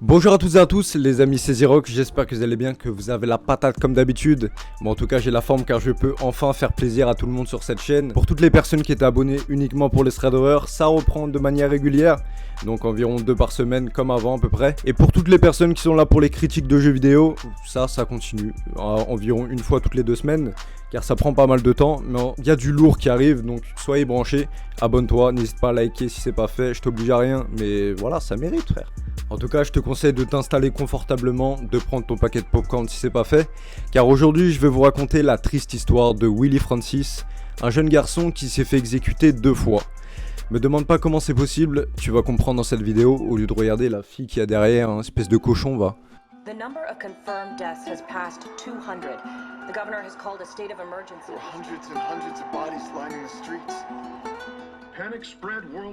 Bonjour à toutes et à tous les amis, c'est Zirock, j'espère que vous allez bien, que vous avez la patate comme d'habitude. Bon, en tout cas j'ai la forme car je peux enfin faire plaisir à tout le monde sur cette chaîne. Pour toutes les personnes qui étaient abonnées uniquement pour les threads horror, ça reprend de manière régulière, donc environ 2 par semaine comme avant à peu près. Et pour toutes les personnes qui sont là pour les critiques de jeux vidéo, ça continue, environ une fois toutes les 2 semaines. Car ça prend pas mal de temps, mais il y a du lourd qui arrive, donc soyez branchés, abonne-toi, n'hésite pas à liker si c'est pas fait, je t'oblige à rien, mais voilà, ça mérite frère. En tout cas, je te conseille de t'installer confortablement, de prendre ton paquet de popcorn si c'est pas fait, car aujourd'hui je vais vous raconter la triste histoire de Willie Francis, un jeune garçon qui s'est fait exécuter 2 fois. Me demande pas comment c'est possible, tu vas comprendre dans cette vidéo, au lieu de regarder la fille qui a derrière, un espèce de cochon va. The number of confirmed deaths has passed 200. The governor has called a state of emergency. There are hundreds and hundreds of bodies lining the streets.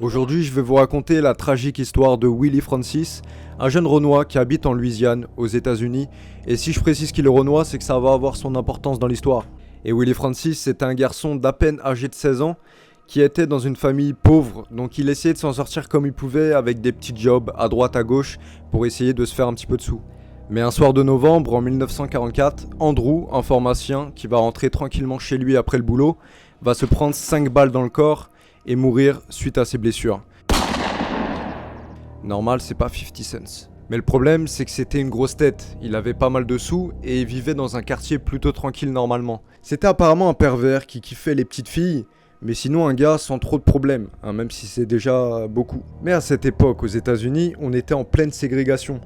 Aujourd'hui, je vais vous raconter la tragique histoire de Willie Francis, un jeune Renois qui habite en Louisiane, aux États-Unis. Et si je précise qu'il est Renois, c'est que ça va avoir son importance dans l'histoire. Et Willie Francis, c'est un garçon d'à peine âgé de 16 ans qui était dans une famille pauvre, donc il essayait de s'en sortir comme il pouvait avec des petits jobs à droite à gauche pour essayer de se faire un petit peu de sous. Mais un soir de novembre en 1944, Andrew, un pharmacien qui va rentrer tranquillement chez lui après le boulot, va se prendre 5 balles dans le corps et mourir suite à ses blessures. Normal, c'est pas 50 cents. Mais le problème, c'est que c'était une grosse tête, il avait pas mal de sous et il vivait dans un quartier plutôt tranquille normalement. C'était apparemment un pervers qui kiffait les petites filles, mais sinon un gars sans trop de problèmes, même si c'est déjà beaucoup. Mais à cette époque, aux États-Unis, on était en pleine ségrégation.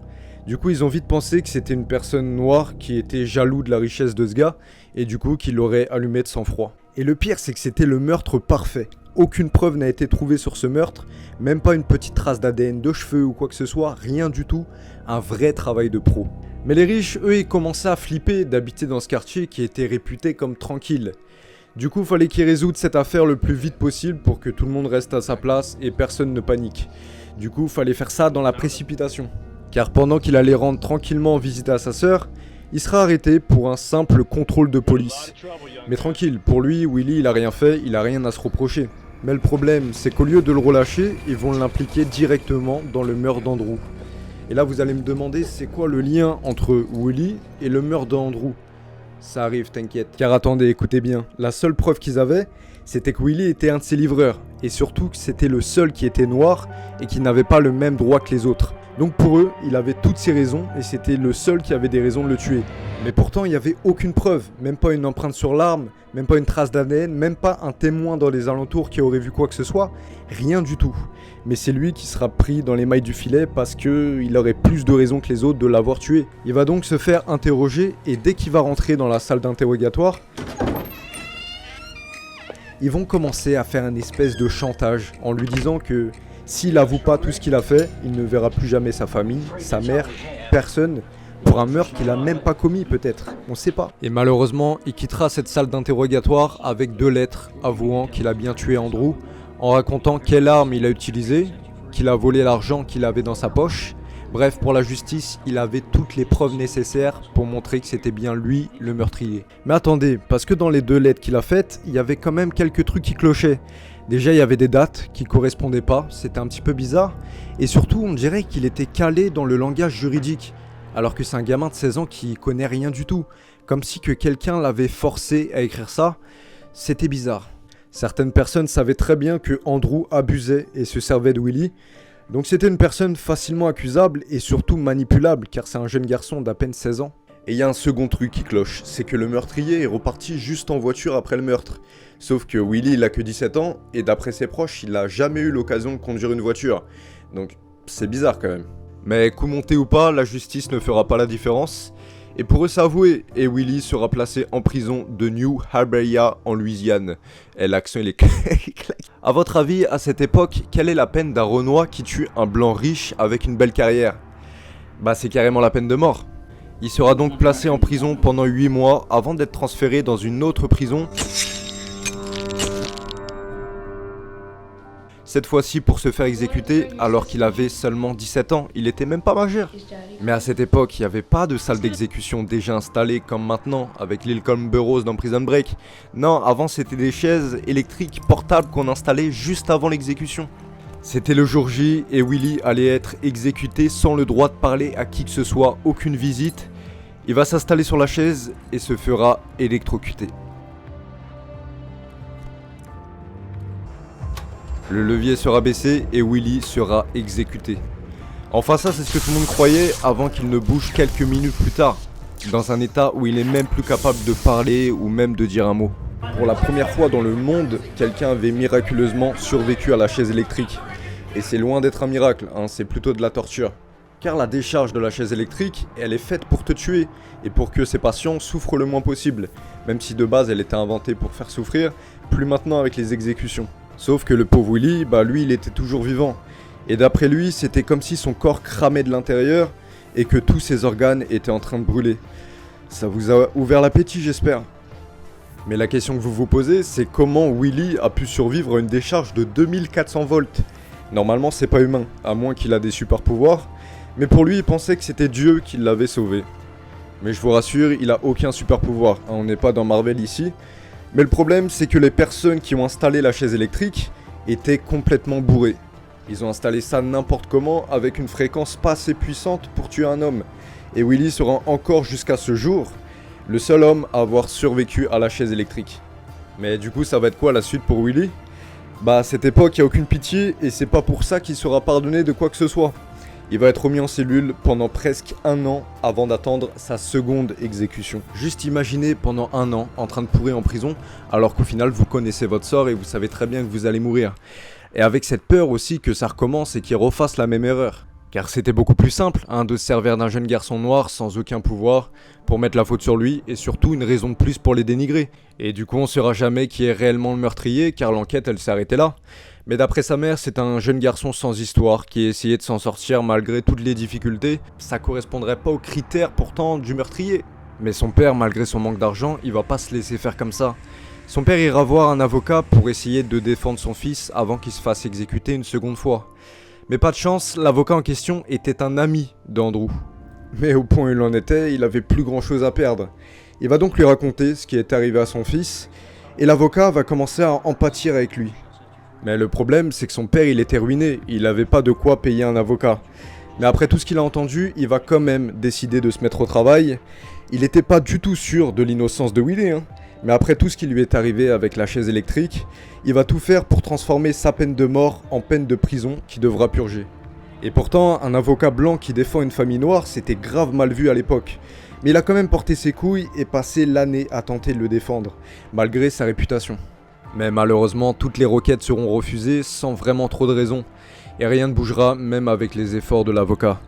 Du coup, ils ont vite pensé que c'était une personne noire qui était jaloux de la richesse de ce gars et du coup qui l'aurait allumé de sang-froid. Et le pire, c'est que c'était le meurtre parfait. Aucune preuve n'a été trouvée sur ce meurtre, même pas une petite trace d'ADN de cheveux ou quoi que ce soit, rien du tout, un vrai travail de pro. Mais les riches, eux, ils commençaient à flipper d'habiter dans ce quartier qui était réputé comme tranquille. Du coup, fallait qu'ils résoudent cette affaire le plus vite possible pour que tout le monde reste à sa place et personne ne panique. Du coup, fallait faire ça dans la précipitation. Car pendant qu'il allait rendre tranquillement visite à sa sœur, il sera arrêté pour un simple contrôle de police. Mais tranquille, pour lui, Willie, il a rien fait, il a rien à se reprocher. Mais le problème, c'est qu'au lieu de le relâcher, ils vont l'impliquer directement dans le meurtre d'Andrew. Et là, vous allez me demander, c'est quoi le lien entre Willie et le meurtre d'Andrew ? Ça arrive, t'inquiète. Car attendez, écoutez bien, la seule preuve qu'ils avaient, c'était que Willie était un de ses livreurs. Et surtout que c'était le seul qui était noir et qui n'avait pas le même droit que les autres. Donc pour eux, il avait toutes ses raisons et c'était le seul qui avait des raisons de le tuer. Mais pourtant, il n'y avait aucune preuve, même pas une empreinte sur l'arme, même pas une trace d'ADN, même pas un témoin dans les alentours qui aurait vu quoi que ce soit, rien du tout. Mais c'est lui qui sera pris dans les mailles du filet parce qu'il aurait plus de raisons que les autres de l'avoir tué. Il va donc se faire interroger et dès qu'il va rentrer dans la salle d'interrogatoire, ils vont commencer à faire une espèce de chantage en lui disant que s'il avoue pas tout ce qu'il a fait, il ne verra plus jamais sa famille, sa mère, personne, pour un meurtre qu'il a même pas commis peut-être, on sait pas. Et malheureusement, il quittera cette salle d'interrogatoire avec 2 lettres avouant qu'il a bien tué Andrew, en racontant quelle arme il a utilisée, qu'il a volé l'argent qu'il avait dans sa poche. Bref, pour la justice, il avait toutes les preuves nécessaires pour montrer que c'était bien lui le meurtrier. Mais attendez, parce que dans les 2 lettres qu'il a faites, il y avait quand même quelques trucs qui clochaient. Déjà, il y avait des dates qui correspondaient pas, c'était un petit peu bizarre. Et surtout, on dirait qu'il était calé dans le langage juridique, alors que c'est un gamin de 16 ans qui connaît rien du tout. Comme si que quelqu'un l'avait forcé à écrire ça, c'était bizarre. Certaines personnes savaient très bien que Andrew abusait et se servait de Willie. Donc c'était une personne facilement accusable et surtout manipulable, car c'est un jeune garçon d'à peine 16 ans. Et il y a un second truc qui cloche, c'est que le meurtrier est reparti juste en voiture après le meurtre. Sauf que Willie, il a que 17 ans, et d'après ses proches, il n'a jamais eu l'occasion de conduire une voiture. Donc, c'est bizarre quand même. Mais coup monté ou pas, la justice ne fera pas la différence. Et pour eux, c'est avoué, et Willie sera placé en prison de New Harberia en Louisiane. Et l'accent, il est A votre avis, à cette époque, quelle est la peine d'un Renois qui tue un blanc riche avec une belle carrière ? Bah, c'est carrément la peine de mort. Il sera donc placé en prison pendant 8 mois avant d'être transféré dans une autre prison. Cette fois-ci pour se faire exécuter alors qu'il avait seulement 17 ans, il était même pas majeur. Mais à cette époque, il n'y avait pas de salle d'exécution déjà installée comme maintenant avec Lincoln Burroughs dans Prison Break. Non, avant c'était des chaises électriques portables qu'on installait juste avant l'exécution. C'était le jour J et Willy allait être exécuté sans le droit de parler à qui que ce soit, aucune visite. Il va s'installer sur la chaise et se fera électrocuter. Le levier sera baissé et Willy sera exécuté. Enfin ça c'est ce que tout le monde croyait avant qu'il ne bouge quelques minutes plus tard, dans un état où il est même plus capable de parler ou même de dire un mot. Pour la première fois dans le monde, quelqu'un avait miraculeusement survécu à la chaise électrique. Et c'est loin d'être un miracle, c'est plutôt de la torture. Car la décharge de la chaise électrique, elle est faite pour te tuer et pour que ses patients souffrent le moins possible. Même si de base elle était inventée pour faire souffrir, plus maintenant avec les exécutions. Sauf que le pauvre Willy, lui il était toujours vivant. Et d'après lui, c'était comme si son corps cramait de l'intérieur et que tous ses organes étaient en train de brûler. Ça vous a ouvert l'appétit, j'espère. Mais la question que vous vous posez, c'est comment Willy a pu survivre à une décharge de 2400 volts. Normalement, c'est pas humain, à moins qu'il a des super pouvoirs. Mais pour lui, il pensait que c'était Dieu qui l'avait sauvé. Mais je vous rassure, il a aucun super pouvoir. On n'est pas dans Marvel ici. Mais le problème, c'est que les personnes qui ont installé la chaise électrique étaient complètement bourrées. Ils ont installé ça n'importe comment, avec une fréquence pas assez puissante pour tuer un homme. Et Willy sera encore jusqu'à ce jour le seul homme à avoir survécu à la chaise électrique. Mais du coup, ça va être quoi la suite pour Willy ? À cette époque, il n'y a aucune pitié et c'est pas pour ça qu'il sera pardonné de quoi que ce soit. Il va être remis en cellule pendant presque 1 an avant d'attendre sa seconde exécution. Juste imaginez pendant 1 an en train de pourrir en prison alors qu'au final vous connaissez votre sort et vous savez très bien que vous allez mourir. Et avec cette peur aussi que ça recommence et qu'il refasse la même erreur. Car c'était beaucoup plus simple de se servir d'un jeune garçon noir sans aucun pouvoir pour mettre la faute sur lui et surtout une raison de plus pour les dénigrer. Et du coup on ne saura jamais qui est réellement le meurtrier car l'enquête elle s'est arrêtée là. Mais d'après sa mère, c'est un jeune garçon sans histoire qui essayait de s'en sortir malgré toutes les difficultés. Ça correspondrait pas aux critères pourtant du meurtrier. Mais son père, malgré son manque d'argent, il va pas se laisser faire comme ça. Son père ira voir un avocat pour essayer de défendre son fils avant qu'il se fasse exécuter une seconde fois. Mais pas de chance, l'avocat en question était un ami d'Andrew. Mais au point où il en était, il avait plus grand chose à perdre. Il va donc lui raconter ce qui est arrivé à son fils, et l'avocat va commencer à en pâtir avec lui. Mais le problème, c'est que son père, il était ruiné, il avait pas de quoi payer un avocat. Mais après tout ce qu'il a entendu, il va quand même décider de se mettre au travail. Il était pas du tout sûr de l'innocence de Willy, Mais après tout ce qui lui est arrivé avec la chaise électrique, il va tout faire pour transformer sa peine de mort en peine de prison qu'il devra purger. Et pourtant, un avocat blanc qui défend une famille noire, c'était grave mal vu à l'époque. Mais il a quand même porté ses couilles et passé l'année à tenter de le défendre, malgré sa réputation. Mais malheureusement, toutes les requêtes seront refusées sans vraiment trop de raison. Et rien ne bougera, même avec les efforts de l'avocat.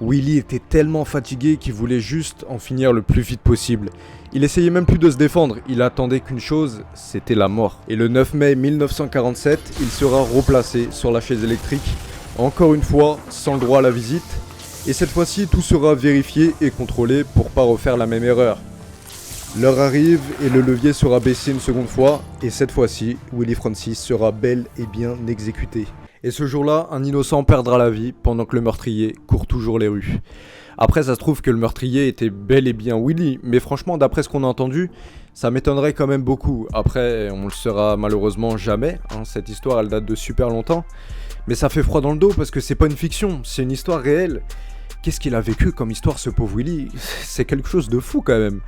Willy était tellement fatigué qu'il voulait juste en finir le plus vite possible. Il essayait même plus de se défendre, il attendait qu'une chose, c'était la mort. Et le 9 mai 1947, il sera replacé sur la chaise électrique, encore une fois, sans le droit à la visite. Et cette fois-ci, tout sera vérifié et contrôlé pour pas refaire la même erreur. L'heure arrive et le levier sera baissé une seconde fois, et cette fois-ci, Willy Francis sera bel et bien exécuté. Et ce jour-là, un innocent perdra la vie pendant que le meurtrier court toujours les rues. Après, ça se trouve que le meurtrier était bel et bien Willy, mais franchement, d'après ce qu'on a entendu, ça m'étonnerait quand même beaucoup. Après, on le saura malheureusement jamais, cette histoire elle date de super longtemps. Mais ça fait froid dans le dos parce que c'est pas une fiction, c'est une histoire réelle. Qu'est-ce qu'il a vécu comme histoire ce pauvre Willy ? C'est quelque chose de fou quand même.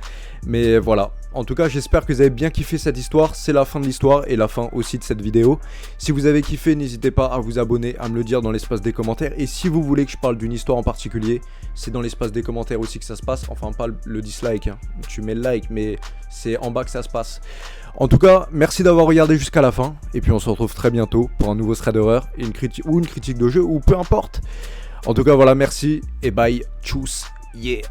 Mais voilà, en tout cas j'espère que vous avez bien kiffé cette histoire, c'est la fin de l'histoire et la fin aussi de cette vidéo. Si vous avez kiffé, n'hésitez pas à vous abonner, à me le dire dans l'espace des commentaires. Et si vous voulez que je parle d'une histoire en particulier, c'est dans l'espace des commentaires aussi que ça se passe. Enfin pas le dislike, tu mets le like, mais c'est en bas que ça se passe. En tout cas, merci d'avoir regardé jusqu'à la fin. Et puis on se retrouve très bientôt pour un nouveau thread d'horreur, une critique de jeu ou peu importe. En tout cas voilà, merci et bye, tchuss, yeah.